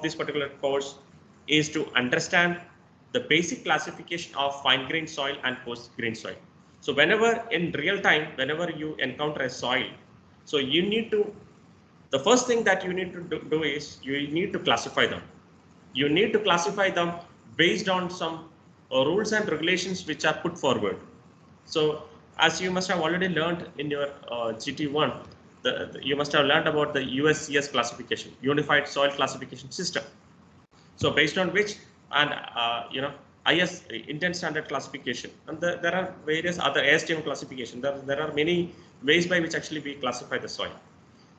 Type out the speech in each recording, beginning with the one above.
this particular course is to understand the basic classification of fine grained soil and coarse grained soil. So whenever in real time, whenever you encounter a soil, so you need to, the first thing that you need to do is you need to classify them. You need to classify them based on some rules and regulations which are put forward. So as you must have already learned in your GT1, you must have learned about the USCS classification, Unified Soil Classification System. So based on which, and IS Indian Standard Classification, and there are various other ASTM classification. There are many ways by which actually we classify the soil.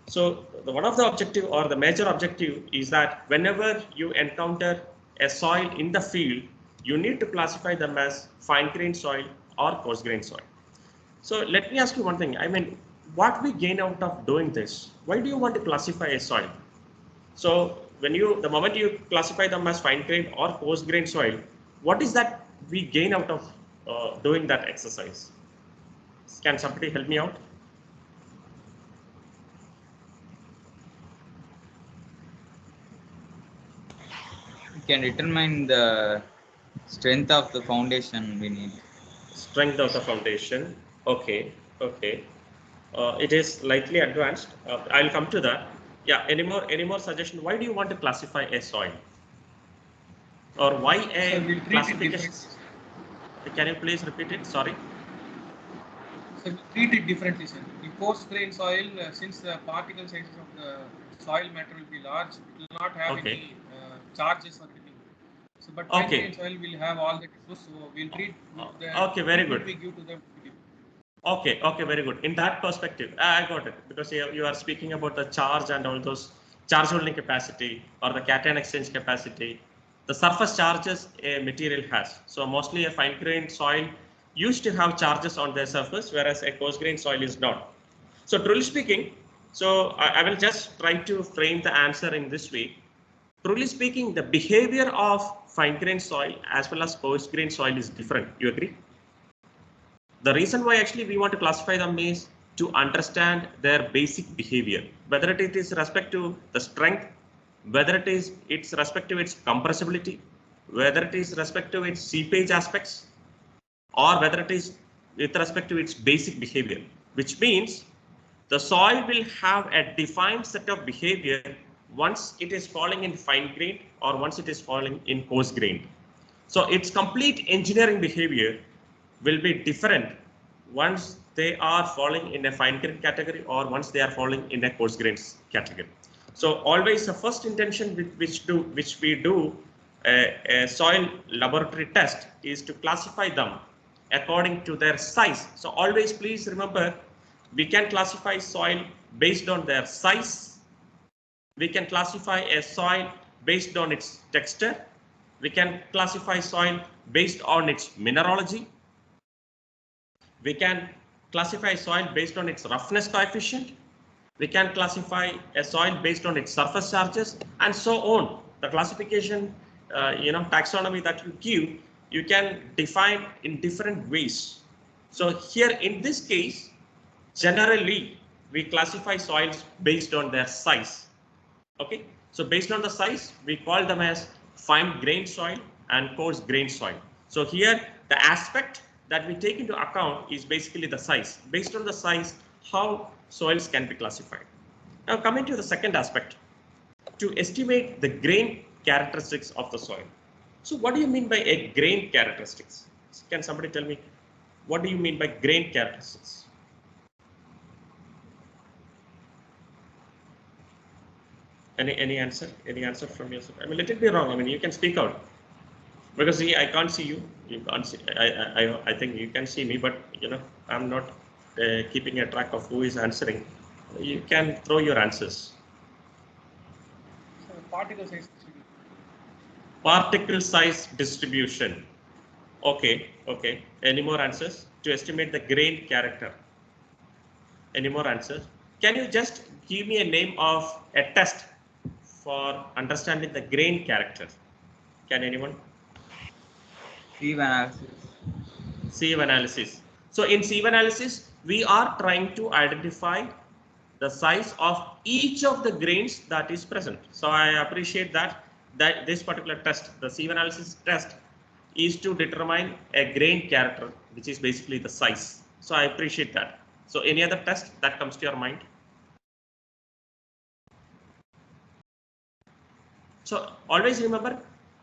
So one of the objective or the major objective is that whenever you encounter a soil in the field, you need to classify them as fine grained soil or coarse grained soil. So let me ask you one thing. I mean, what we gain out of doing this? Why do you want to classify a soil? So when the moment you classify them as fine grained or coarse grained soil, what is that we gain out of doing that exercise? Can somebody help me out? We can determine the strength of the foundation we need. Strength of the foundation. Okay. It is slightly advanced. I'll come to that. Yeah. Any more suggestion? Why do you want to classify a soil? Or why a classification? Can you please repeat it? Sorry. So we treat it differently, sir. The coarse grained soil, since the particle sizes of the soil matter will be large, it will not have any charges or anything. So, but fine grained soil will have all the issues. So we'll treat the very good. We give to them. Okay, very good. In that perspective, I got it, because you are speaking about the charge and all those charge holding capacity or the cation exchange capacity, the surface charges a material has. So mostly a fine grained soil used to have charges on their surface, whereas a coarse grained soil is not. So truly speaking, so I will just try to frame the answer in this way. Truly speaking, the behavior of fine grained soil as well as coarse grained soil is different. You agree? The reason why actually we want to classify them is to understand their basic behavior, whether it is respect to the strength, whether it's respect to its compressibility, whether it is respect to its seepage aspects, or whether it is with respect to its basic behavior, which means the soil will have a defined set of behavior once it is falling in fine grained or once it is falling in coarse grained. So its complete engineering behavior will be different once they are falling in a fine grained category or once they are falling in a coarse grained category. So always the first intention with which we do a soil laboratory test is to classify them according to their size. So always please remember, we can classify soil based on their size. We can classify a soil based on its texture. We can classify soil based on its mineralogy. We can classify soil based on its roughness coefficient. We can classify a soil based on its surface charges, and so on. The classification, taxonomy that you give, you can define in different ways. So here in this case, generally we classify soils based on their size. Okay, so based on the size, we call them as fine grained soil and coarse grained soil. So here the aspect that we take into account is basically the size. Based on the size, how soils can be classified. Now coming to the second aspect, to estimate the grain characteristics of the soil. So what do you mean by a grain characteristics? Can somebody tell me, what do you mean by grain characteristics? Any answer? Any answer from yourself? I mean, let it be wrong. I mean, you can speak out. Because see, I can't see you. You can't see. I think you can see me, but I'm not keeping a track of who is answering. You can throw your answers. So particle size distribution. Particle size distribution. Okay. Any more answers to estimate the grain character? Any more answers? Can you just give me a name of a test for understanding the grain character? Can anyone? Sieve analysis. Sieve analysis. So in sieve analysis, we are trying to identify the size of each of the grains that is present. So I appreciate that that this particular test, the sieve analysis test, is to determine a grain character, which is basically the size. So I appreciate that. So any other test that comes to your mind? So always remember,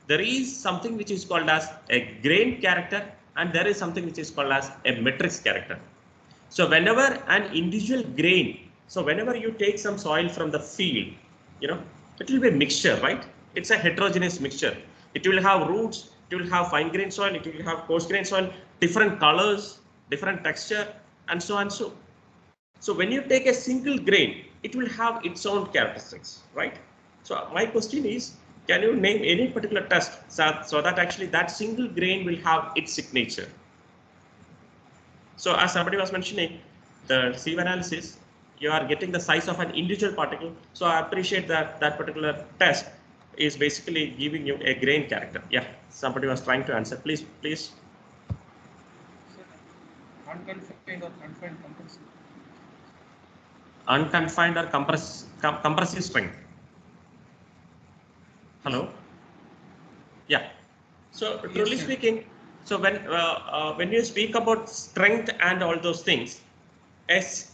there is something which is called as a grain character, and there is something which is called as a matrix character. So whenever an individual grain, so whenever you take some soil from the field, it will be a mixture, right? It's a heterogeneous mixture. It will have roots, it will have fine grain soil, it will have coarse grain soil, different colors, different texture, and so on. So when you take a single grain, it will have its own characteristics, right? So my question is, can you name any particular test so that actually that single grain will have its signature? So as somebody was mentioning, the sieve analysis, you are getting the size of an individual particle. So I appreciate that that particular test is basically giving you a grain character. Yeah, somebody was trying to answer. Please. Unconfined or confined compressive. Unconfined or compressive strength. Hello. Yeah. So truly speaking, so when you speak about strength and all those things, as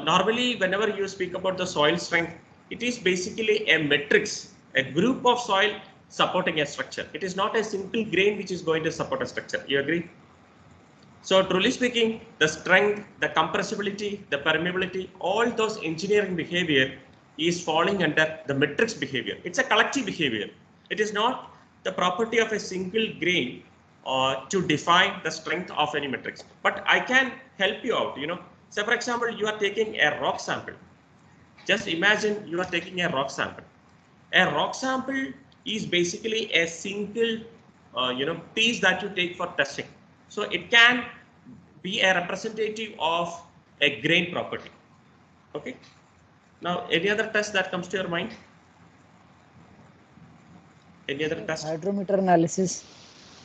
normally whenever you speak about the soil strength, it is basically a matrix, a group of soil supporting a structure. It is not a single grain which is going to support a structure. You agree? So truly speaking, the strength, the compressibility, the permeability, all those engineering behavior is falling under the matrix behavior. It's a collective behavior. It is not the property of a single grain to define the strength of any matrix. But I can help you out, So for example, you are taking a rock sample. Just imagine you are taking a rock sample. A rock sample is basically a single, piece that you take for testing. So it can be a representative of a grain property. Okay. Now, any other test that comes to your mind? Any other test? Hydrometer analysis.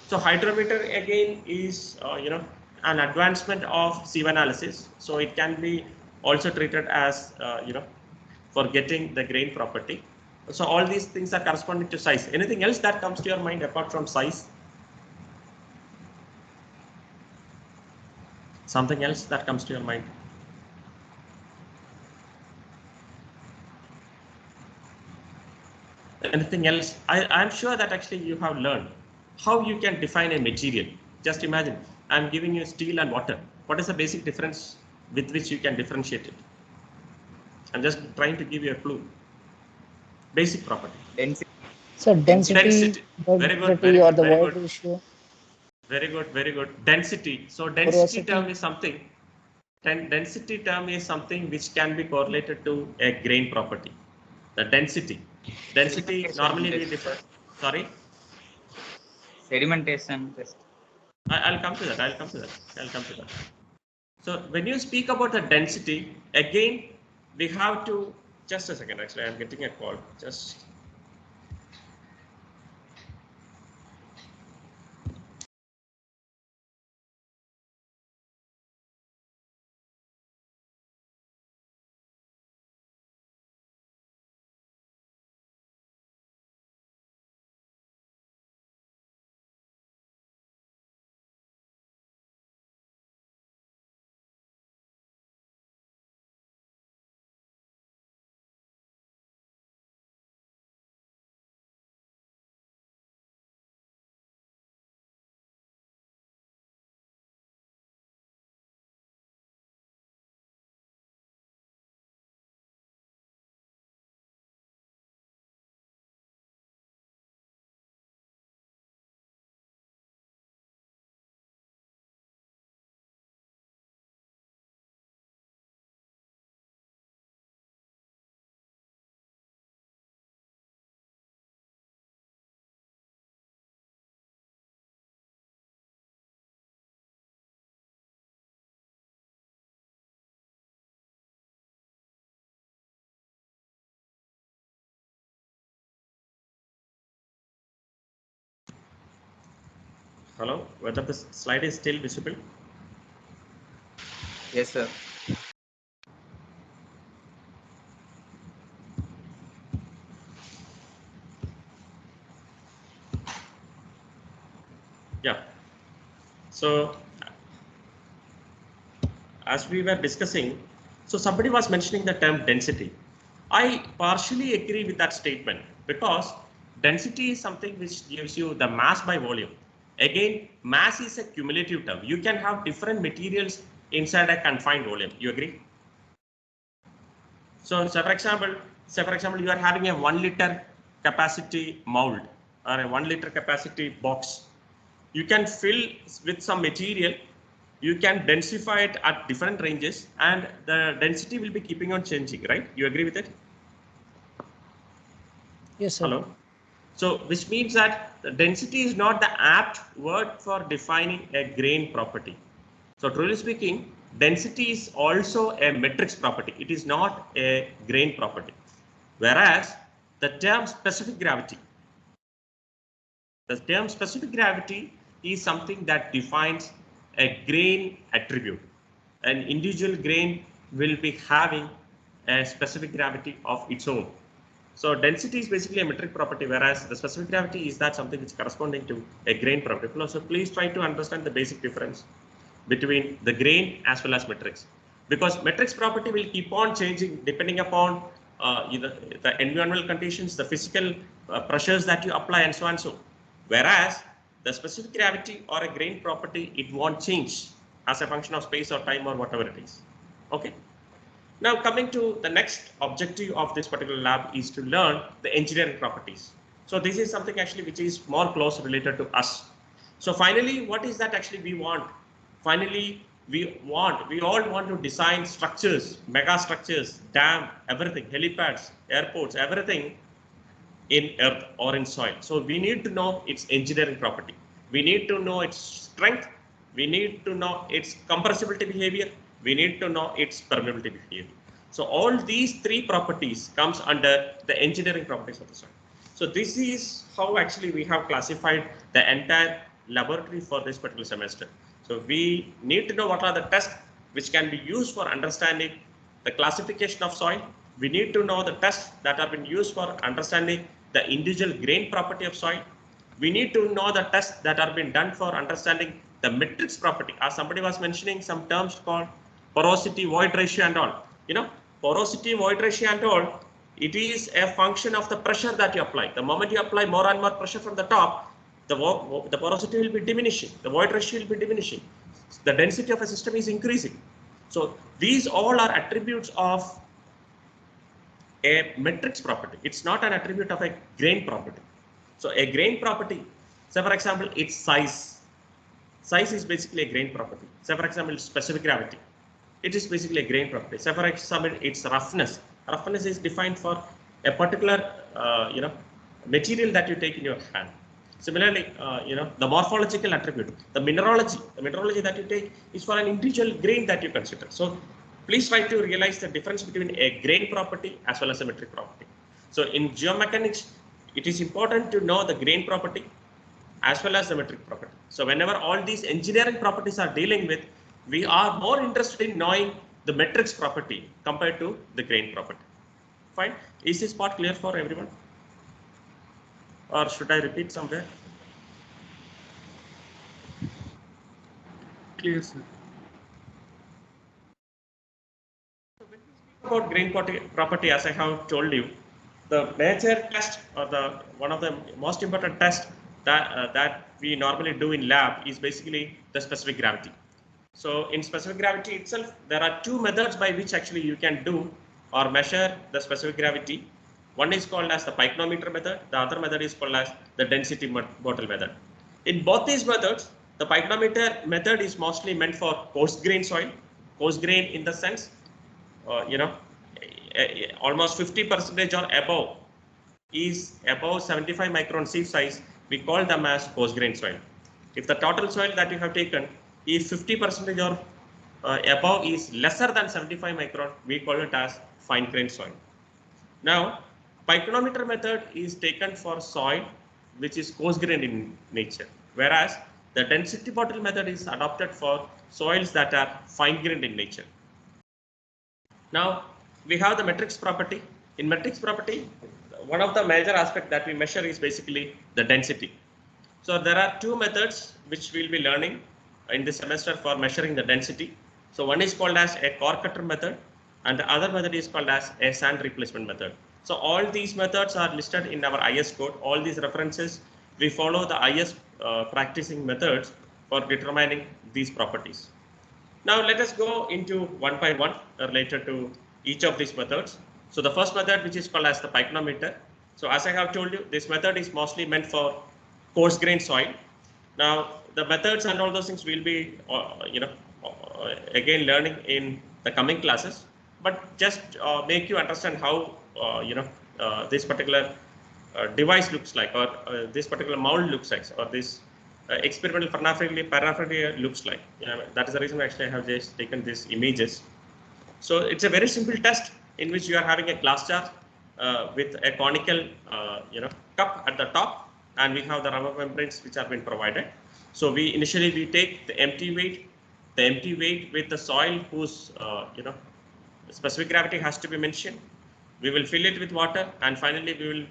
So hydrometer again is, an advancement of sieve analysis. So it can be also treated as, for getting the grain property. So all these things are corresponding to size. Anything else that comes to your mind apart from size? Something else that comes to your mind? Anything else? I'm sure that actually you have learned how you can define a material. Just imagine, I'm giving you steel and water. What is the basic difference with which you can differentiate it? I'm just trying to give you a clue. Basic property. Density. So density. Very good. Or the void ratio. Very good. Density. So density term is something. Density term is something which can be correlated to a grain property. The density. Density normally we differ. Sorry. Sedimentation test. I'll come to that. So when you speak about the density, again, we have to, just a second, actually, I'm getting a call. Just. Hello, whether the slide is still visible? Yes, sir. Yeah. So as we were discussing, so somebody was mentioning the term density. I partially agree with that statement because density is something which gives you the mass by volume. Again, mass is a cumulative term. You can have different materials inside a confined volume. You agree? So, say for example, you are having a 1 liter capacity mold or a 1 liter capacity box. You can fill with some material, you can densify it at different ranges, and the density will be keeping on changing, right? You agree with it? Yes, sir. Hello? So, which means that the density is not the apt word for defining a grain property. So, truly speaking, density is also a matrix property. It is not a grain property. Whereas the term specific gravity is something that defines a grain attribute. An individual grain will be having a specific gravity of its own. So density is basically a metric property, whereas the specific gravity is that something which is corresponding to a grain property. So please try to understand the basic difference between the grain as well as metrics, because metrics property will keep on changing depending upon the environmental conditions, the physical pressures that you apply, and so on and so. Whereas the specific gravity or a grain property, it won't change as a function of space or time or whatever it is. Okay. Now coming to the next objective of this particular lab is to learn the engineering properties. So this is something actually which is more close related to us. So finally, what is that actually we want? Finally, we all want to design structures, mega structures, dam, everything, helipads, airports, everything in earth or in soil. So we need to know its engineering property. We need to know its strength. We need to know its compressibility behavior. We need to know its permeability behavior. So all these three properties comes under the engineering properties of the soil. So this is how actually we have classified the entire laboratory for this particular semester. So we need to know what are the tests which can be used for understanding the classification of soil. We need to know the tests that have been used for understanding the individual grain property of soil. We need to know the tests that are being done for understanding the matrix property. As somebody was mentioning some terms called porosity, void ratio and all. Porosity, void ratio and all, it is a function of the pressure that you apply. The moment you apply more and more pressure from the top, the porosity will be diminishing, the void ratio will be diminishing, the density of a system is increasing. So these all are attributes of a matrix property. It's not an attribute of a grain property. So a grain property, say for example, its size. Size is basically a grain property. Say for example, specific gravity. It is basically a grain property. Say for example, its roughness. Roughness is defined for a particular, material that you take in your hand. Similarly, the morphological attribute, the mineralogy that you take is for an individual grain that you consider. So please try to realize the difference between a grain property as well as a metric property. So in geomechanics, it is important to know the grain property as well as the metric property. So whenever all these engineering properties are dealing with, we are more interested in knowing the metrics property compared to the grain property. Fine. Is this part clear for everyone? Or should I repeat somewhere? Clear, sir. About grain property, as I have told you, the major test or the one of the most important tests that we normally do in lab is basically the specific gravity. So in specific gravity itself, there are two methods by which actually you can do or measure the specific gravity. One is called as the Pycnometer method. The other method is called as the density bottle method. In both these methods, the Pycnometer method is mostly meant for coarse grain soil. Coarse grain in the sense, almost 50% or above is above 75 micron sieve size. We call them as coarse grain soil. If the total soil that you have taken is 50% or above is lesser than 75 micron, we call it as fine grain soil. Now, Pycnometer method is taken for soil which is coarse grained in nature, whereas the density bottle method is adopted for soils that are fine grained in nature. Now, we have the matrix property. In matrix property, one of the major aspects that we measure is basically the density. So there are two methods which we'll be learning in this semester for measuring the density. So one is called as a core cutter method, and the other method is called as a sand replacement method. So all these methods are listed in our IS code. All these references, we follow the IS practicing methods for determining these properties. Now let us go into one by one related to each of these methods. So the first method, which is called as the pycnometer. So as I have told you, this method is mostly meant for coarse grain soil. Now the methods and all those things will be again learning in the coming classes, but just make you understand how this particular device looks like, or this particular mold looks like, or this experimental paraphernalia looks like. That is the reason actually I have just taken these images. So it's a very simple test in which you are having a glass jar with a conical cup at the top, and we have the rubber membranes which have been provided. So we take the empty weight with the soil whose specific gravity has to be mentioned. We will fill it with water, and finally we will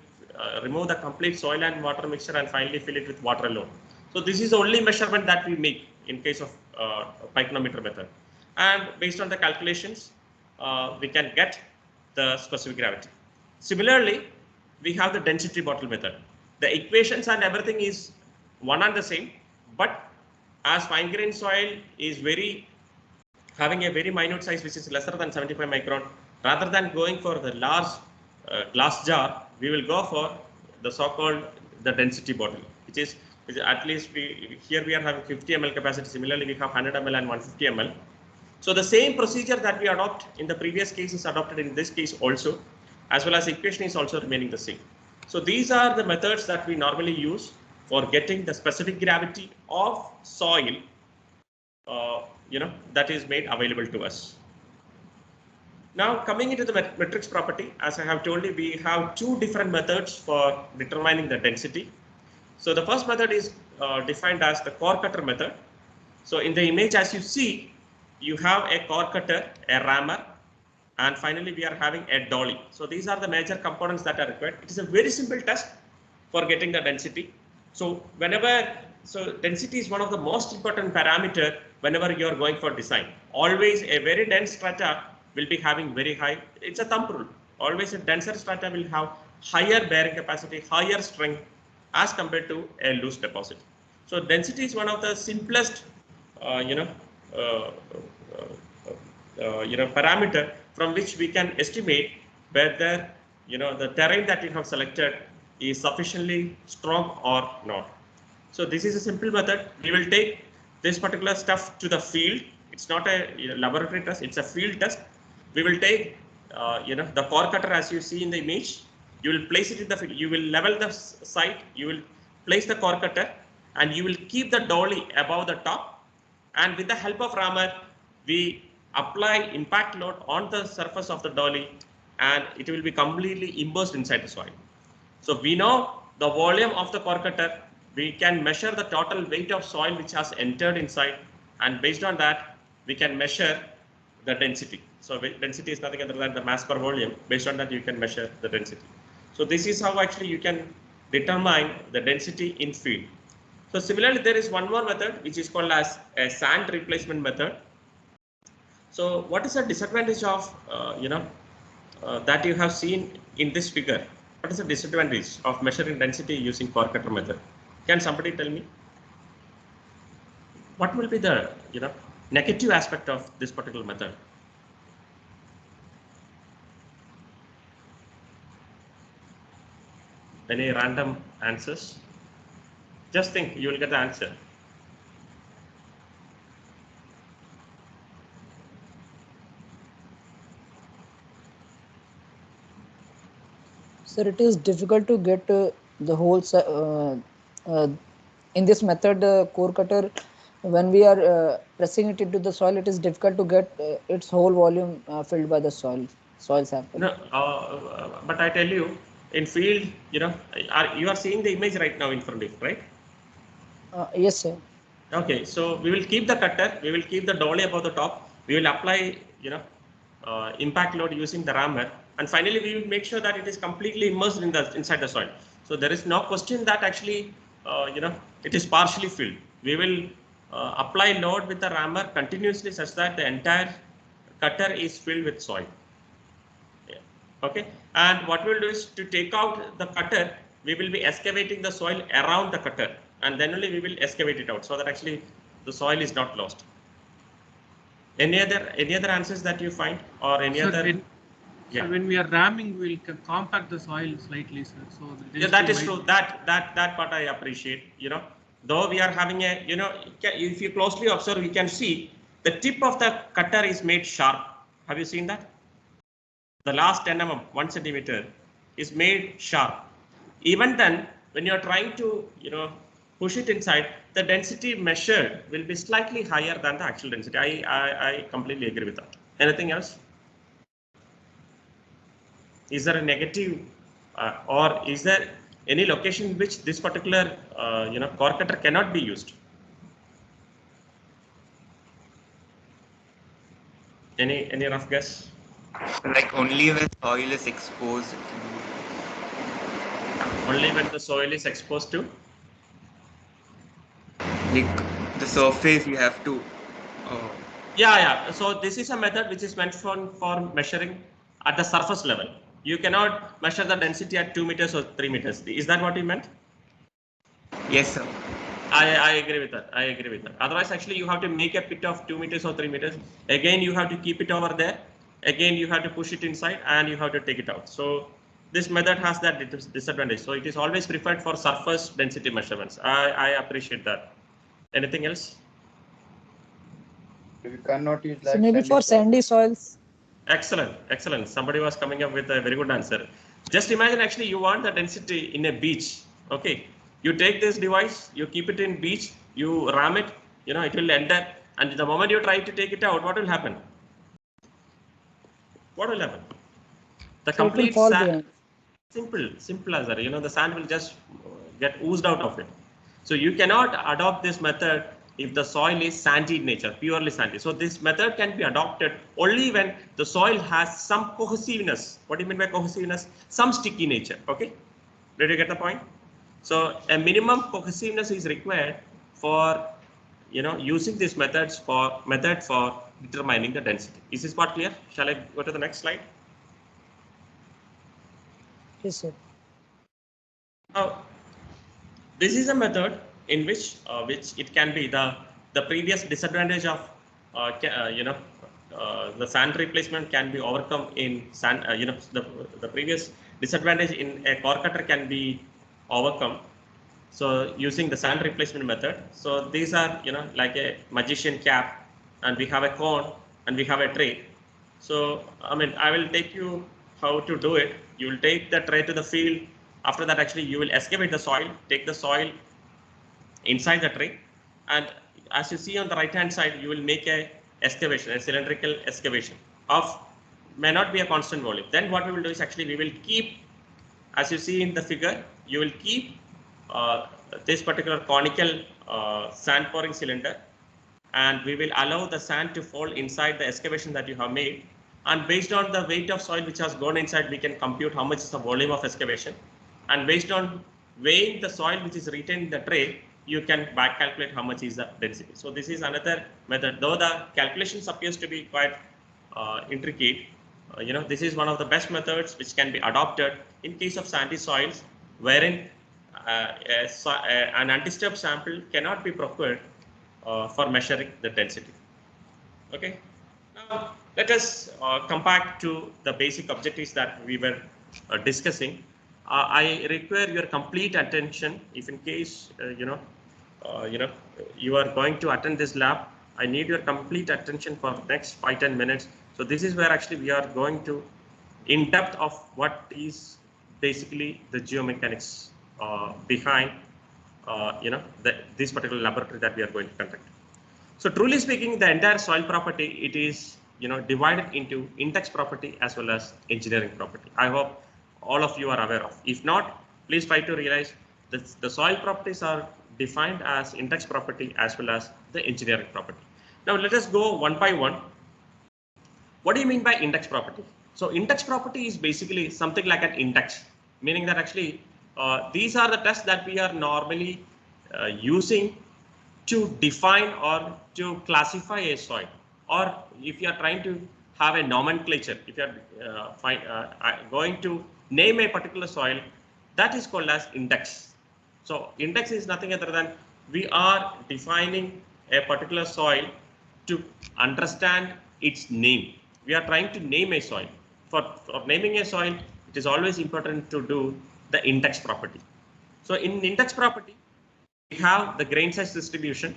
remove the complete soil and water mixture, and finally fill it with water alone. So this is the only measurement that we make in case of pycnometer method, and based on the calculations we can get the specific gravity. Similarly, we have the density bottle method. The equations and everything is one and the same, but as fine grain soil is having a very minute size which is lesser than 75 micron, rather than going for the large glass jar, we will go for the so-called the density bottle, which is at least here we are having 50 ml capacity. Similarly, we have 100 ml and 150 ml. So the same procedure that we adopt in the previous case is adopted in this case also, as well as the equation is also remaining the same. So these are the methods that we normally use for getting the specific gravity of soil that is made available to us. Now coming into the matrix property, as I have told you, we have two different methods for determining the density. So the first method is defined as the core cutter method. So in the image, as you see, you have a core cutter, a rammer, and finally we are having a dolly. So these are the major components that are required. It is a very simple test for getting the density. So density is one of the most important parameter whenever you are going for design. Always a very dense strata will be having very high. It's a thumb rule. Always a denser strata will have higher bearing capacity, higher strength as compared to a loose deposit. So density is one of the simplest parameter from which we can estimate whether the terrain that you have selected is sufficiently strong or not. So this is a simple method. We will take this particular stuff to the field. It's not a laboratory test, it's a field test. We will take the core cutter as you see in the image. You will place it in the field. You will level the site. You will place the core cutter, and you will keep the dolly above the top. And with the help of rammer, we apply impact load on the surface of the dolly, and it will be completely immersed inside the soil. So we know the volume of the core cutter. We can measure the total weight of soil which has entered inside, and based on that, we can measure the density. So density is nothing other than the mass per volume. Based on that, you can measure the density. So this is how actually you can determine the density in field. So similarly, there is one more method which is called as a sand replacement method. So what is the disadvantage of that you have seen in this figure? What is the disadvantage of measuring density using core cutter method? Can somebody tell me? What will be the negative aspect of this particular method? Any random answers? Just think, you will get the answer. Sir, it is difficult to get the whole in this method, core cutter, when we are pressing it into the soil, it is difficult to get its whole volume filled by the soil sample. No, but I tell you, in field, you are seeing the image right now in front of you, right? Yes, sir. Okay, so we will keep the cutter, we will keep the dolly above the top, we will apply impact load using the rammer, and finally we will make sure that it is completely immersed inside the soil. So there is no question that actually it is partially filled. We will apply load with the rammer continuously such that the entire cutter is filled with soil. Yeah. Okay, and what we'll do is to take out the cutter, we will be excavating the soil around the cutter, and then only we will excavate it out so that actually the soil is not lost. Any other answers that you find, or any Sir, other? So when we are ramming, we'll compact the soil slightly, sir. So yeah, that is true. That part I appreciate. Though we are having a, if you closely observe, you can see the tip of the cutter is made sharp. Have you seen that? The last 10 mm, 1 centimeter, is made sharp. Even then, when you are trying to, push it inside, the density measured will be slightly higher than the actual density. I completely agree with that. Anything else? Is there a negative, or is there any location in which this particular, core cutter cannot be used? Any rough guess? Like only when soil is exposed. Only when the soil is exposed to? Like the surface you have to. Yeah. So this is a method which is meant for measuring at the surface level. You cannot measure the density at 2 meters or 3 meters. Is that what you meant? Yes, sir. I agree with that. Otherwise, actually, you have to make a pit of 2 meters or 3 meters. Again, you have to keep it over there. Again, you have to push it inside and you have to take it out. So this method has that disadvantage. So it is always preferred for surface density measurements. I appreciate that. Anything else? We cannot use So maybe for sandy soils. Excellent. Somebody was coming up with a very good answer. Just imagine, actually, you want the density in a beach. Okay. You take this device, you keep it in beach, you ram it, it will enter, and the moment you try to take it out, what will happen? The So complete fall sand, behind. simple as that. The sand will just get oozed out of it. So you cannot adopt this method if the soil is sandy in nature, purely sandy. So this method can be adopted only when the soil has some cohesiveness. What do you mean by cohesiveness? Some sticky nature. Okay, did you get the point? So a minimum cohesiveness is required for, using these methods for determining the density. Is this part clear? Shall I go to the next slide? Yes, sir. Now, this is a method in which it can be the previous disadvantage of the sand replacement can be overcome in sand. The previous disadvantage in a core cutter can be overcome. So using the sand replacement method. So these are like a magician cap, and we have a cone and we have a tray. So I will take you how to do it. You will take the tray to the field. After that, actually, you will excavate the soil, take the soil inside the tray, and as you see on the right hand side, you will make a excavation, a cylindrical excavation of, may not be a constant volume. Then what we will do is, actually, we will keep, as you see in the figure, you will keep this particular conical sand pouring cylinder, and we will allow the sand to fall inside the excavation that you have made, and based on the weight of soil which has gone inside, we can compute how much is the volume of excavation, and based on weighing the soil which is retained in the tray, you can back calculate how much is the density. So this is another method, though the calculations appears to be quite intricate. This is one of the best methods which can be adopted in case of sandy soils, wherein an undisturbed sample cannot be procured for measuring the density. Okay. Now let us come back to the basic objectives that we were discussing. I require your complete attention. If in case you are going to attend this lab, I need your complete attention for next 5-10 minutes. So this is where actually we are going to in depth of what is basically the geomechanics behind this particular laboratory that we are going to conduct. So truly speaking, the entire soil property, it is divided into in-text property as well as engineering property. I hope all of you are aware of. If not, please try to realize that the soil properties are defined as in-text property as well as the engineering property. Now let us go one by one. What do you mean by in-text property? So in-text property is basically something like an index, meaning that actually these are the tests that we are normally using to define or to classify a soil, or if you are trying to have a nomenclature, if you are going to name a particular soil, that is called as index. So index is nothing other than we are defining a particular soil to understand its name. We are trying to name a soil. For naming a soil, it is always important to do the index property. So in index property, we have the grain size distribution.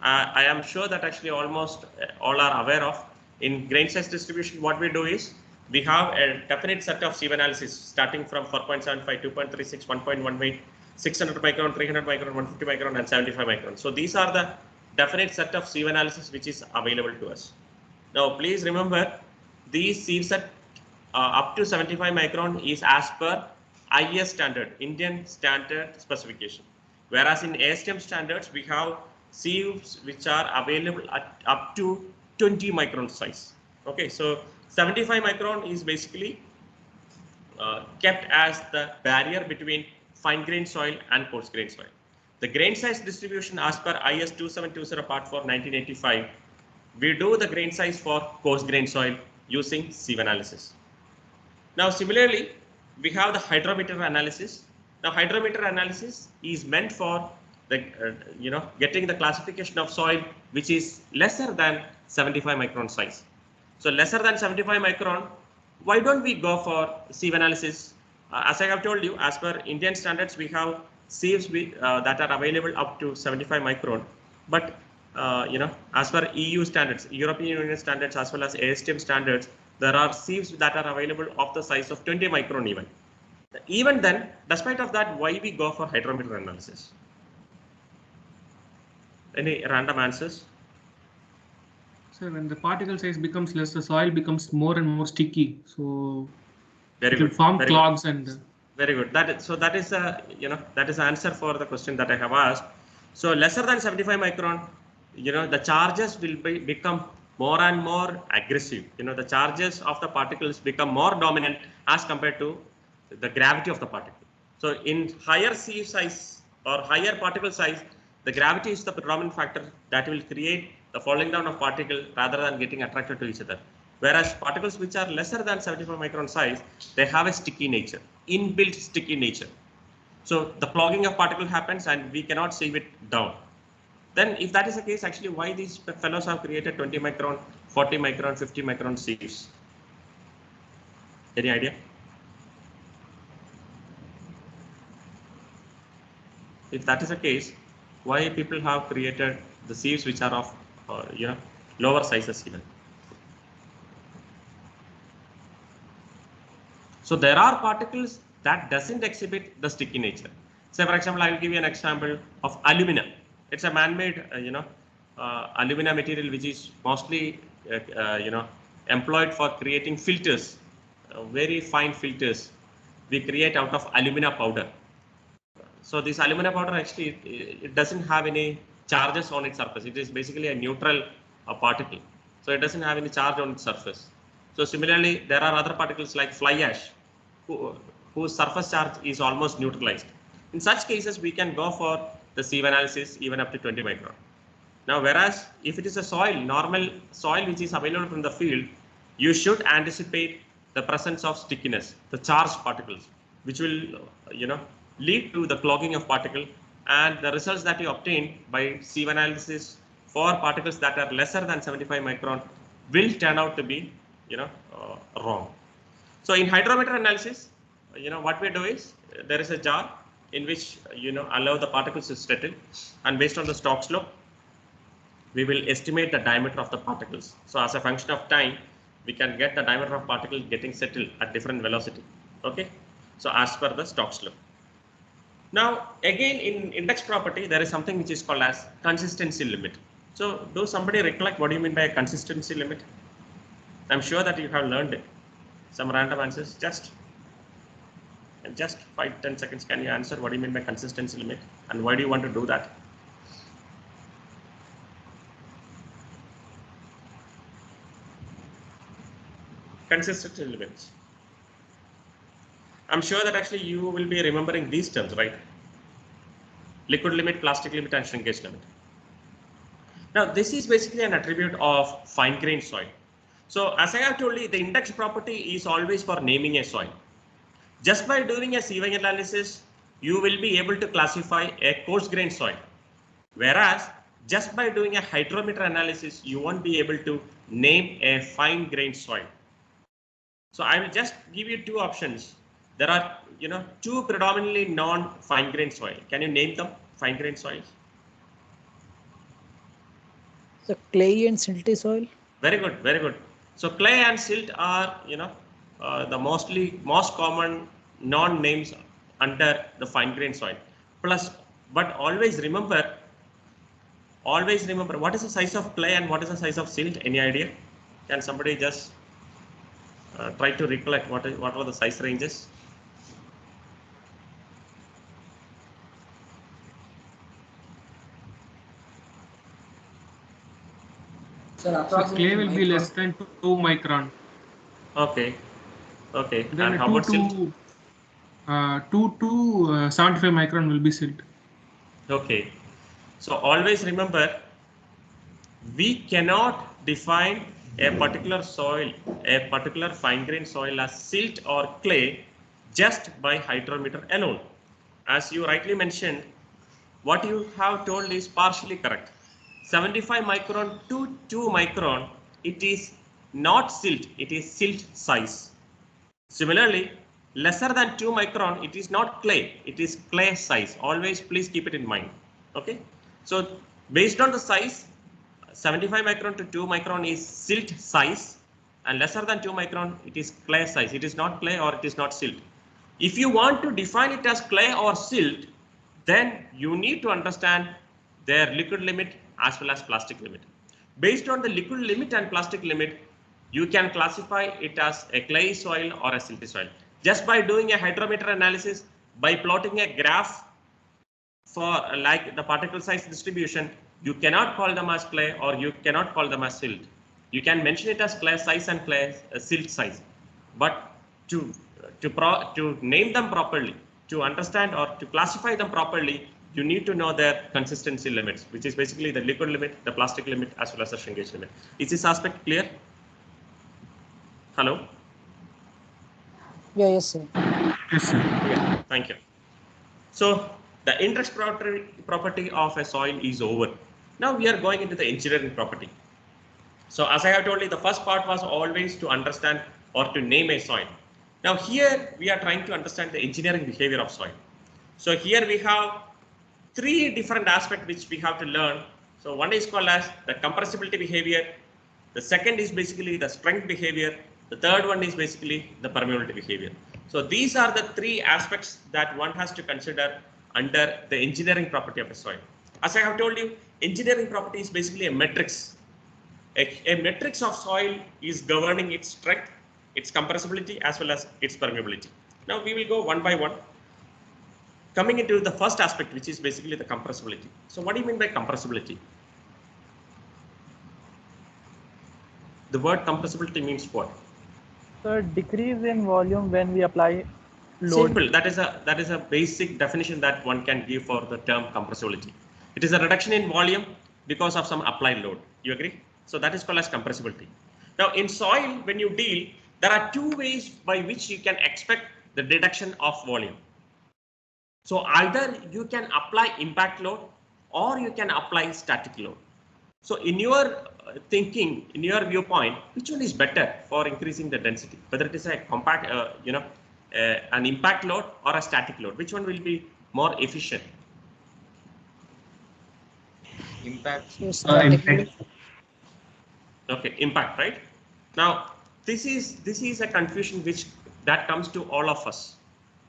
I am sure that actually almost all are aware of. In grain size distribution, what we do is we have a definite set of sieve analysis starting from 4.75, 2.36, 1.18, 600 micron, 300 micron, 150 micron, and 75 micron. So these are the definite set of sieve analysis which is available to us. Now, please remember these sieve set up to 75 micron is as per IS standard, Indian standard specification. Whereas in ASTM standards, we have sieves which are available at up to 20 micron size. Okay, so 75 micron is basically kept as the barrier between fine grain soil and coarse grain soil. The grain size distribution as per IS 2720 part 4 1985, we do the grain size for coarse grain soil using sieve analysis. Now similarly, we have the hydrometer analysis. Now hydrometer analysis is meant for the getting the classification of soil which is lesser than 75 micron size. So lesser than 75 micron, why don't we go for sieve analysis? As I have told you, as per Indian standards, we have sieves that are available up to 75 micron. But as per EU standards, European Union standards, as well as ASTM standards, there are sieves that are available of the size of 20 micron even. Even then, despite of that, why we go for hydrometer analysis? Any random answers? So when the particle size becomes less, the soil becomes more and more sticky. So very it will good. form Very clogs good. and. Very good. That is that is answer for the question that I have asked. So lesser than 75 micron, the charges will become more and more aggressive. The charges of the particles become more dominant as compared to the gravity of the particle. So in higher sieve size or higher particle size, the gravity is the predominant factor that will create the falling down of particle rather than getting attracted to each other. Whereas particles which are lesser than 75 micron size, they have a sticky nature, inbuilt sticky nature. So the clogging of particle happens and we cannot sieve it down. Then if that is the case, actually why these fellows have created 20 micron, 40 micron, 50 micron sieves? Any idea? If that is the case, why people have created the sieves which are of lower sizes even? So there are particles that doesn't exhibit the sticky nature. Say for example, I will give you an example of alumina. It's a man-made alumina material which is mostly employed for creating filters, very fine filters. We create out of alumina powder. So this alumina powder actually it doesn't have any charges on its surface. It is basically a neutral particle. So it doesn't have any charge on its surface. So similarly, there are other particles like fly ash whose surface charge is almost neutralized. In such cases, we can go for the sieve analysis even up to 20 micron. Now, whereas if it is a soil, normal soil which is available from the field, you should anticipate the presence of stickiness, the charged particles, which will lead to the clogging of particle, and the results that you obtain by sieve analysis for particles that are lesser than 75 micron will turn out to be wrong. So in hydrometer analysis, what we do is there is a jar in which allow the particles to settle, and based on the stock slope, we will estimate the diameter of the particles. So as a function of time, we can get the diameter of particle getting settled at different velocity. Okay, so as per the stock slope. Now again in index property, there is something which is called as consistency limit. So do somebody recollect what do you mean by a consistency limit? I'm sure that you have learned it. Some random answers, just 5-10 seconds. Can you answer what do you mean by consistency limit and why do you want to do that? Consistency limits. I'm sure that actually you will be remembering these terms, right? liquid limit, plastic limit, and shrinkage limit. Now, this is basically an attribute of fine-grained soil. So, as I have told you, the index property is always for naming a soil. Just by doing a sieving analysis, you will be able to classify a coarse-grained soil. Whereas, just by doing a hydrometer analysis, you won't be able to name a fine-grained soil. So, I will just give you two options. There are, two predominantly non-fine-grained soil. Can you name them, fine-grained soils? So clay and silty soil. Very good, very good. So clay and silt are, the most common non-names under the fine-grained soil. Plus, but always remember, what is the size of clay and what is the size of silt? Any idea? Can somebody just try to recollect what are the size ranges? So clay will be less than 2 micron. Okay. Then and how about silt? 2 to 75 micron will be silt. Okay. So always remember, we cannot define a particular soil, a particular fine-grained soil as silt or clay just by hydrometer alone. As you rightly mentioned, what you have told is partially correct. 75 micron to 2 micron, it is not silt, it is silt size. Similarly, lesser than 2 micron, it is not clay, it is clay size. Always please keep it in mind. Okay. So based on the size, 75 micron to 2 micron is silt size, and lesser than 2 micron, it is clay size. It is not clay or it is not silt. If you want to define it as clay or silt, then you need to understand their liquid limit as well as plastic limit. Based on the liquid limit and plastic limit, you can classify it as a clay soil or a silty soil. Just by doing a hydrometer analysis, by plotting a graph for like the particle size distribution, you cannot call them as clay or you cannot call them as silt. You can mention it as clay size and clay silt size, but to name them properly, to understand or to classify them properly, you need to know their consistency limits, which is basically the liquid limit, the plastic limit, as well as the shrinkage limit. Is this aspect clear? Hello? Yeah, yes, sir. Yes, sir. Yeah, thank you. So the index property of a soil is over. Now we are going into the engineering property. So as I have told you, the first part was always to understand or to name a soil. Now here we are trying to understand the engineering behavior of soil. So here we have three different aspects which we have to learn. So one is called as the compressibility behavior. The second is basically the strength behavior. The third one is basically the permeability behavior. So these are the three aspects that one has to consider under the engineering property of a soil. As I have told you, engineering property is basically a matrix. A matrix of soil is governing its strength, its compressibility, as well as its permeability. Now we will go one by one. Coming into the first aspect, which is basically the compressibility. So what do you mean by compressibility? The word compressibility means what? So decrease in volume when we apply load. Simple. That is a basic definition that one can give for the term compressibility. It is a reduction in volume because of some applied load. You agree? So that is called as compressibility. Now in soil, when you deal, there are two ways by which you can expect the reduction of volume. So either you can apply impact load or you can apply static load. So in your thinking, in your viewpoint, which one is better for increasing the density? Whether it is a compact, an impact load or a static load, which one will be more efficient? Impact. So static. Okay, impact, right? Now this is a confusion that comes to all of us,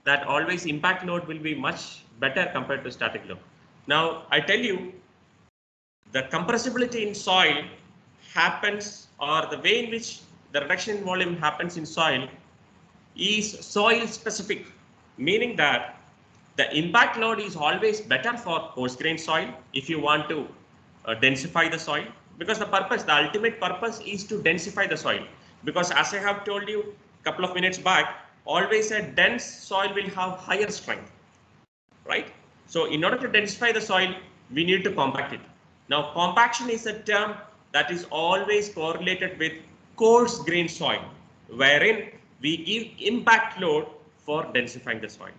that always impact load will be much better compared to static load. Now I tell you, the compressibility in soil happens, or the way in which the reduction in volume happens in soil is soil specific, meaning that the impact load is always better for coarse grained soil if you want to densify the soil, because the ultimate purpose is to densify the soil. Because as I have told you a couple of minutes back, always a dense soil will have higher strength, right? So in order to densify the soil, we need to compact it. Now compaction is a term that is always correlated with coarse grain soil, wherein we give impact load for densifying the soil.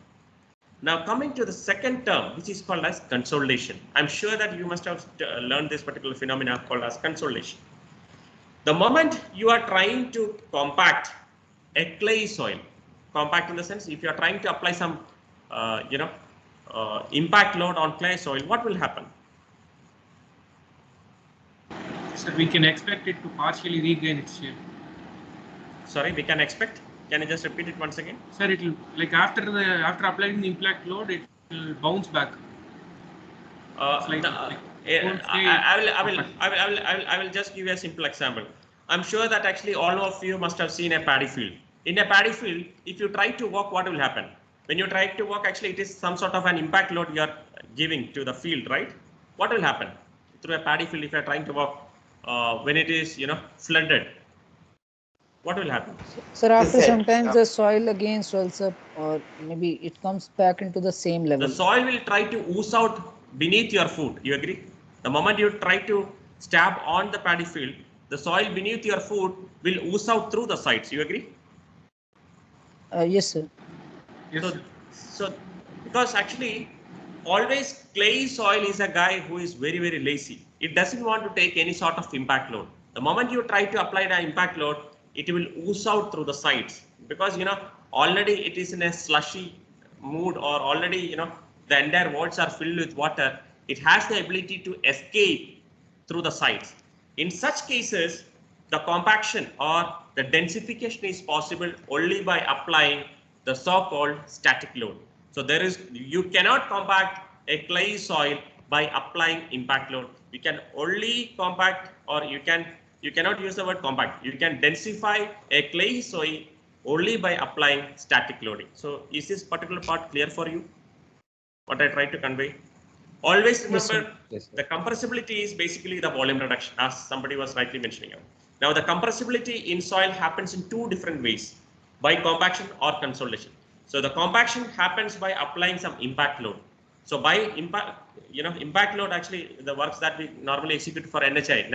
Now coming to the second term, which is called as consolidation. I'm sure that you must have learned this particular phenomena called as consolidation. The moment you are trying to compact a clay soil, compact in the sense if you are trying to apply some impact load on clay soil, what will happen? So we can expect it to partially regain its shape. Sorry, we can expect. Can you just repeat it once again? Sir, it will, like after applying the impact load, it will bounce back. I will just give you a simple example. I'm sure that actually all of you must have seen a paddy field. In a paddy field, if you try to walk, what will happen? When you try to walk, actually it is some sort of an impact load you are giving to the field, right? What will happen through a paddy field if you are trying to walk when it is flooded? What will happen? Sir, after some time the soil again swells up, or maybe it comes back into the same level. The soil will try to ooze out beneath your foot. You agree? The moment you try to stab on the paddy field, the soil beneath your foot will ooze out through the sides. You agree? Yes, sir. Yes. So because actually always clay soil is a guy who is very, very lazy. It doesn't want to take any sort of impact load. The moment you try to apply the impact load, it will ooze out through the sides, because already it is in a slushy mood, or already the entire walls are filled with water. It has the ability to escape through the sides. In such cases, the compaction or the densification is possible only by applying the so-called static load. So you cannot compact a clay soil by applying impact load. You can only compact, or you cannot use the word compact. You can densify a clay soil only by applying static loading. So is this particular part clear for you? What I tried to convey? Always remember, Yes, sir. the compressibility is basically the volume reduction, as somebody was rightly mentioning. Now the compressibility in soil happens in two different ways, by compaction or consolidation. So the compaction happens by applying some impact load. So by impact load, actually the works that we normally execute for NHI,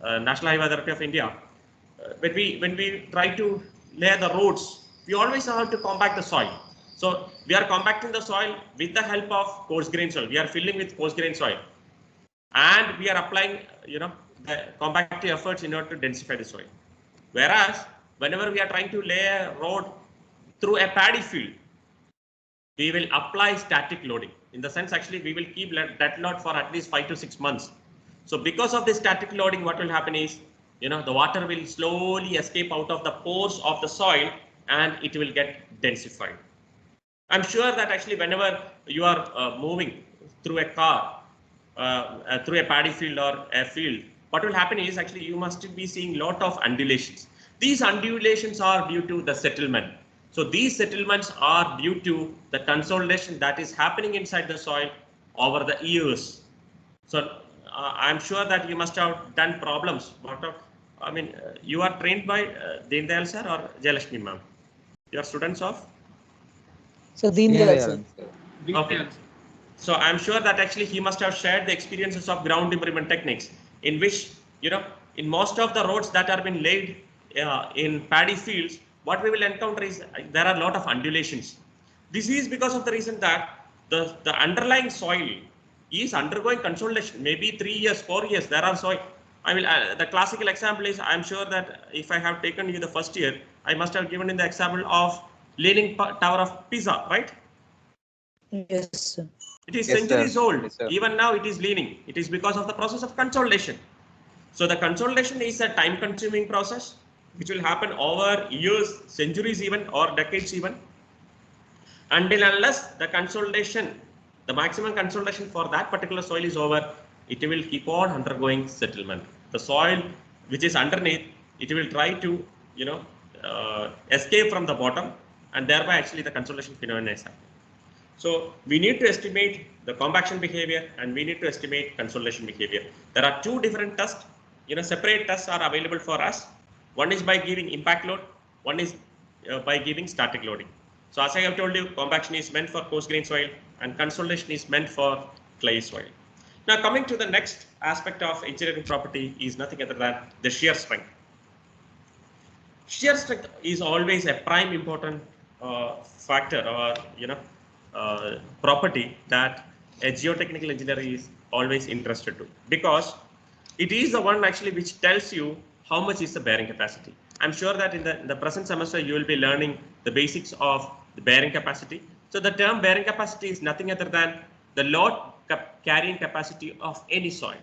National Highway Authority of India, when we try to lay the roads, we always have to compact the soil. So we are compacting the soil with the help of coarse grain soil. We are filling with coarse grain soil, and we are applying the compactive efforts in order to densify the soil. Whereas whenever we are trying to lay a road through a paddy field, we will apply static loading. In the sense, actually we will keep that load for at least 5 to 6 months. So because of this static loading, what will happen is the water will slowly escape out of the pores of the soil, and it will get densified. I'm sure that actually whenever you are moving through a car, through a paddy field or a field, what will happen is actually you must be seeing lot of undulations. These undulations are due to the settlement. So these settlements are due to the consolidation that is happening inside the soil over the years. So I'm sure that you must have done problems. You are trained by Deen Dayal sir or Jayalakshmi ma'am? You are students of? So Deen Yeah, Dayal, yeah, sir. sir. Okay. So I'm sure that actually he must have shared the experiences of ground improvement techniques, in which, in most of the roads that are being laid in paddy fields, what we will encounter is there are a lot of undulations. This is because of the reason that the underlying soil is undergoing consolidation. Maybe 3 years, 4 years, there are soil. The classical example is, I'm sure that if I have taken you the first year, I must have given in the example of Leaning Tower of Pisa, right? Yes, sir. It is Yes, centuries sir. old. Yes, sir. Even now it is leaning. It is because of the process of consolidation. So the consolidation is a time consuming process which will happen over years, centuries even, or decades even. Until unless the consolidation, the maximum consolidation for that particular soil is over, it will keep on undergoing settlement. The soil which is underneath, it will try to, escape from the bottom, and thereby actually the consolidation phenomenon is happening. So we need to estimate the compaction behavior, and we need to estimate consolidation behavior. There are two different tests, separate tests are available for us. One is by giving impact load, one is by giving static loading. So as I have told you, compaction is meant for coarse grain soil and consolidation is meant for clay soil. Now coming to the next aspect of engineering property is nothing other than the shear strength. Shear strength is always a prime important factor or property that a geotechnical engineer is always interested to, because it is the one actually which tells you how much is the bearing capacity. I'm sure that in the present semester you will be learning the basics of the bearing capacity. So the term bearing capacity is nothing other than the load carrying capacity of any soil.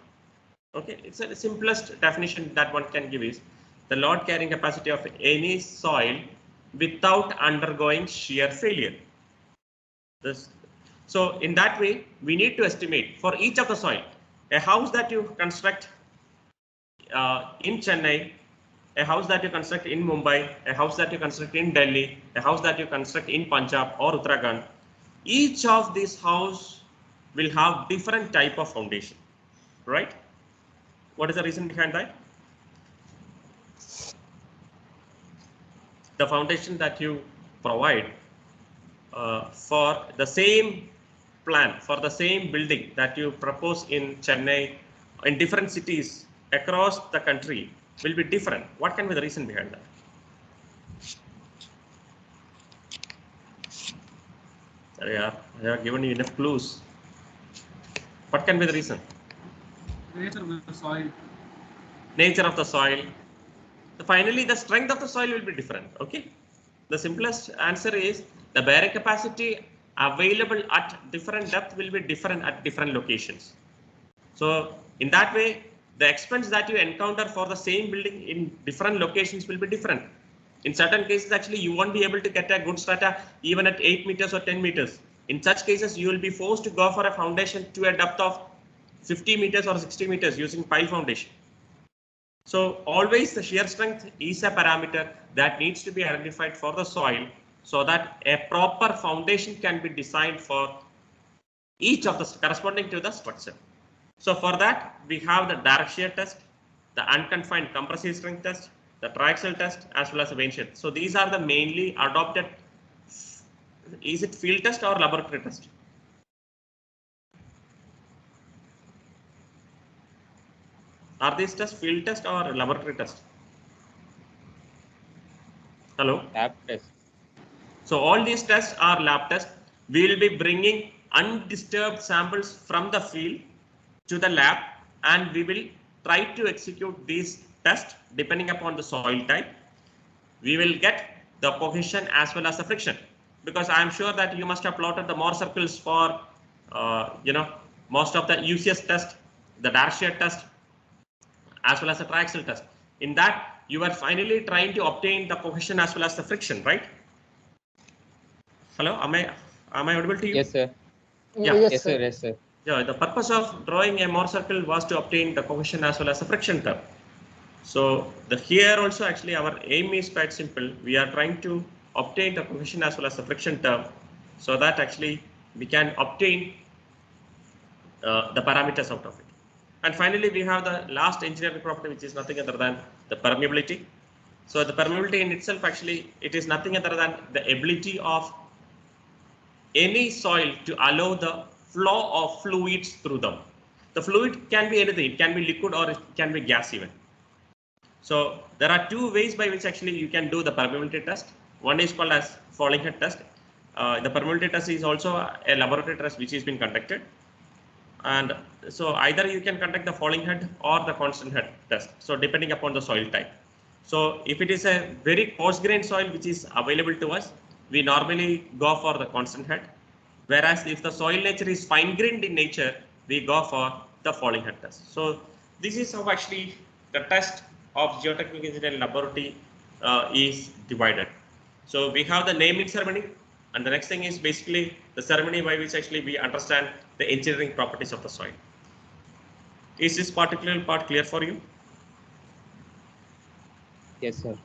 Okay, it's the simplest definition that one can give is the load carrying capacity of any soil without undergoing shear failure. So in that way, we need to estimate for each of the soil. A house that you construct in Chennai, a house that you construct in Mumbai, a house that you construct in Delhi, a house that you construct in Punjab or Uttarakhand, each of these house will have different type of foundation, right? What is the reason behind that? The foundation that you provide for the same plan, for the same building that you propose in Chennai, in different cities across the country will be different. What can be the reason behind that? Sorry, I have given you enough clues. What can be the reason? Nature of the soil. Nature of the soil. So finally, the strength of the soil will be different. Okay. The simplest answer is the bearing capacity available at different depth will be different at different locations. So in that way, the expense that you encounter for the same building in different locations will be different. In certain cases, actually, you won't be able to get a good strata even at 8 meters or 10 meters. In such cases, you will be forced to go for a foundation to a depth of 50 meters or 60 meters using pile foundation. So always the shear strength is a parameter that needs to be identified for the soil so that a proper foundation can be designed for each of the corresponding to the structure. So for that, we have the direct shear test, the unconfined compressive strength test, the triaxial test, as well as the vane shear. So these are the mainly adopted. Is it field test or laboratory test? Are these tests field test or laboratory test? Hello? Lab test. So all these tests are lab tests. We will be bringing undisturbed samples from the field to the lab, and we will try to execute these tests depending upon the soil type. We will get the cohesion as well as the friction, because I am sure that you must have plotted the Mohr circles for most of the UCS test, the direct shear test, as well as the triaxial test. In that, you are finally trying to obtain the cohesion as well as the friction, right? Hello, am I audible to you? Yes, sir. Yeah. Yes, sir. Yes, sir. Yeah, the purpose of drawing a Mohr circle was to obtain the cohesion as well as the friction term. So here also actually our aim is quite simple. We are trying to obtain the cohesion as well as the friction term, so that actually we can obtain the parameters out of it. And finally, we have the last engineering property, which is nothing other than the permeability. So the permeability in itself, actually, it is nothing other than the ability of any soil to allow the flow of fluids through them. The fluid can be anything. It can be liquid or it can be gas even. So there are two ways by which actually you can do the permeability test. One is called as falling head test. The permeability test is also a laboratory test which has been conducted. And so either you can conduct the falling head or the constant head test. So depending upon the soil type. So if it is a very coarse grain soil which is available to us, we normally go for the constant head. Whereas if the soil nature is fine grained in nature, we go for the falling head test. So this is how actually the test of geotechnical engineering laboratory is divided. So we have the naming ceremony, and the next thing is basically the ceremony by which actually we understand the engineering properties of the soil. Is this particular part clear for you? Yes, sir.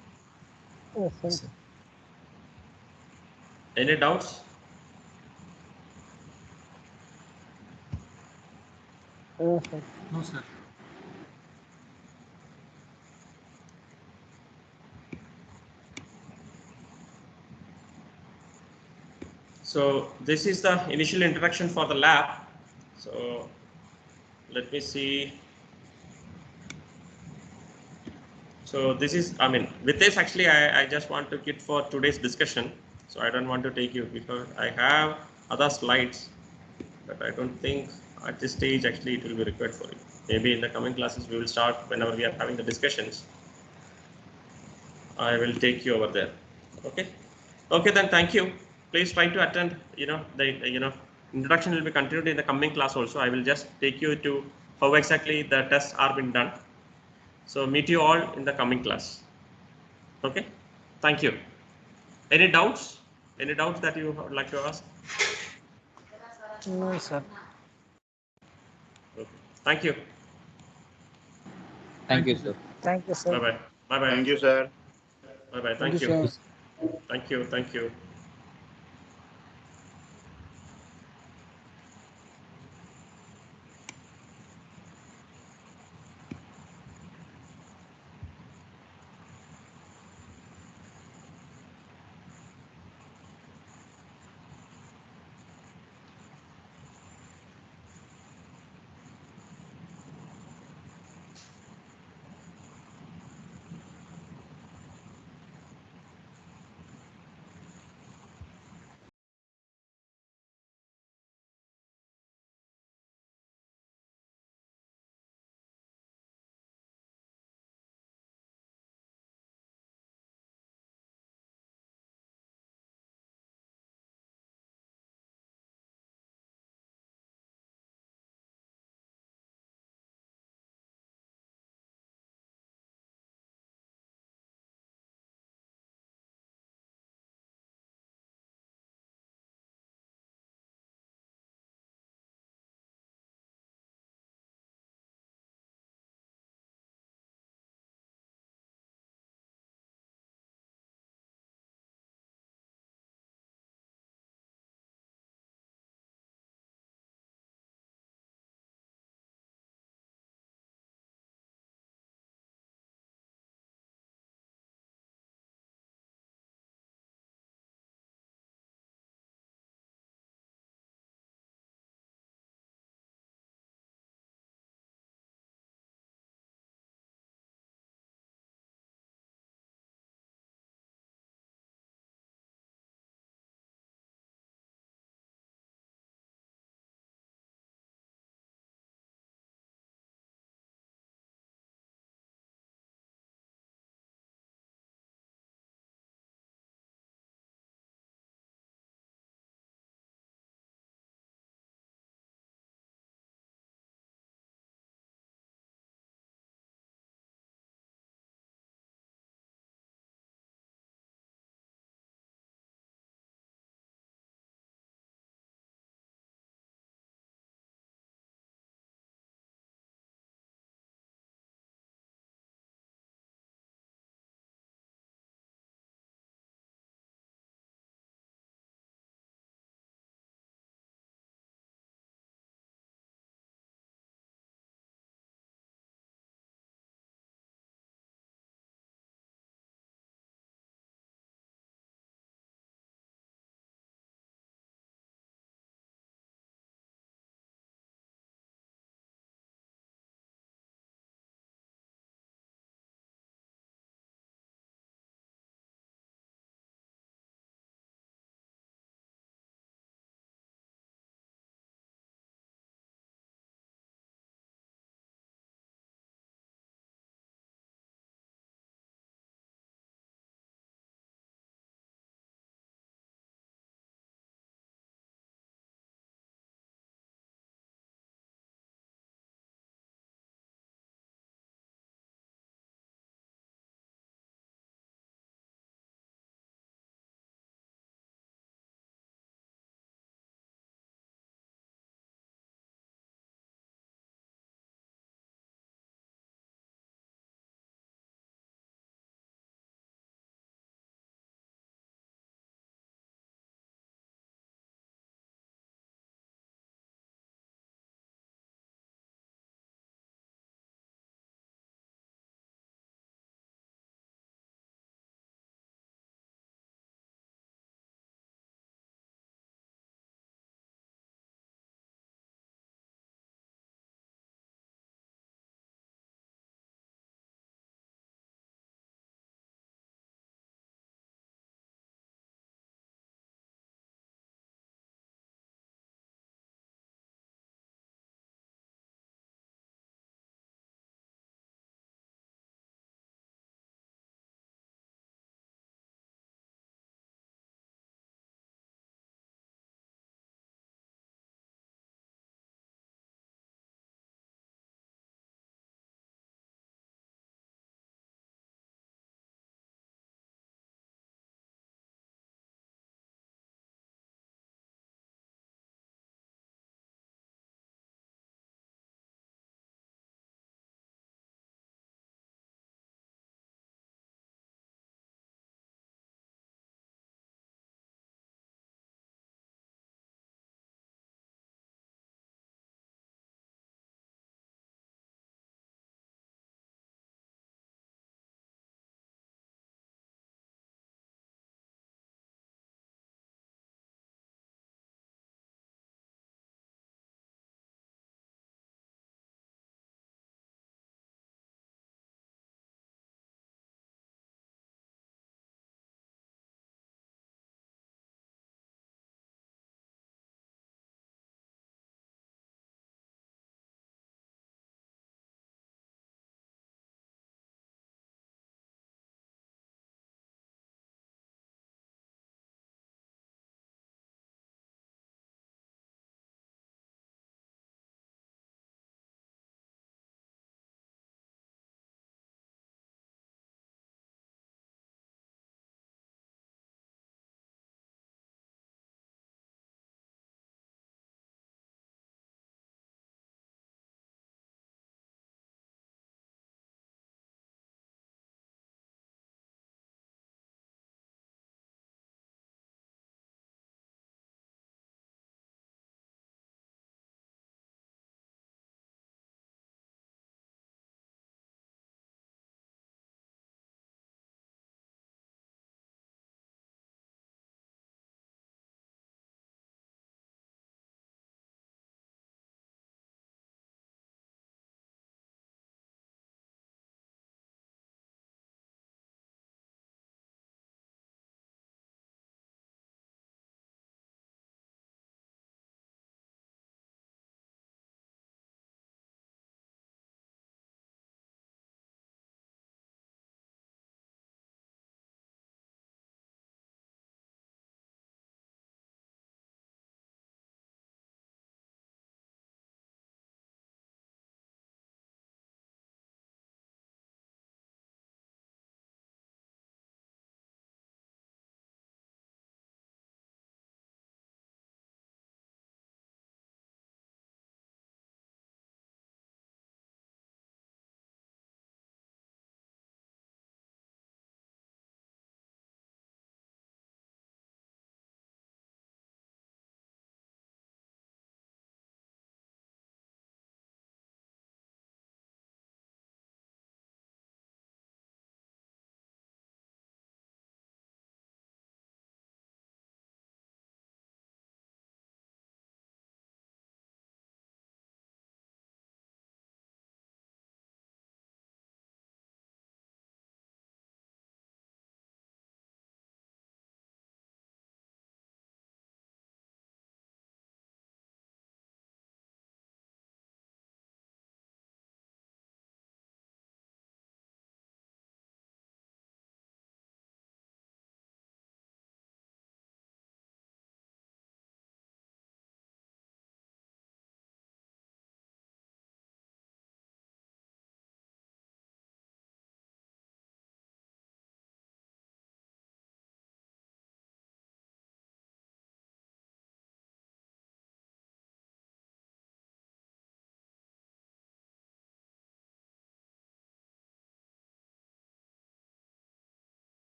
Yes, sir. Any doubts? Yes, sir. No, sir. So this is the initial introduction for the lab. So let me see. So this is, I mean, with this actually, I just want to quit for today's discussion. So I don't want to take you because I have other slides, but I don't think at this stage actually it will be required for you. Maybe in the coming classes we will start whenever we are having the discussions. I will take you over there. Okay. Okay, then thank you. Please try to attend. The introduction will be continued in the coming class also. I will just take you to how exactly the tests are being done. So meet you all in the coming class. Okay. Thank you. Any doubts? Any doubts that you would like to ask? No, sir. Okay. Thank you. Thank you, sir. Thank you, sir. Bye bye. Bye bye. Thank you, sir. Bye bye. Thank Thank you, you. sir. Thank you. Thank you.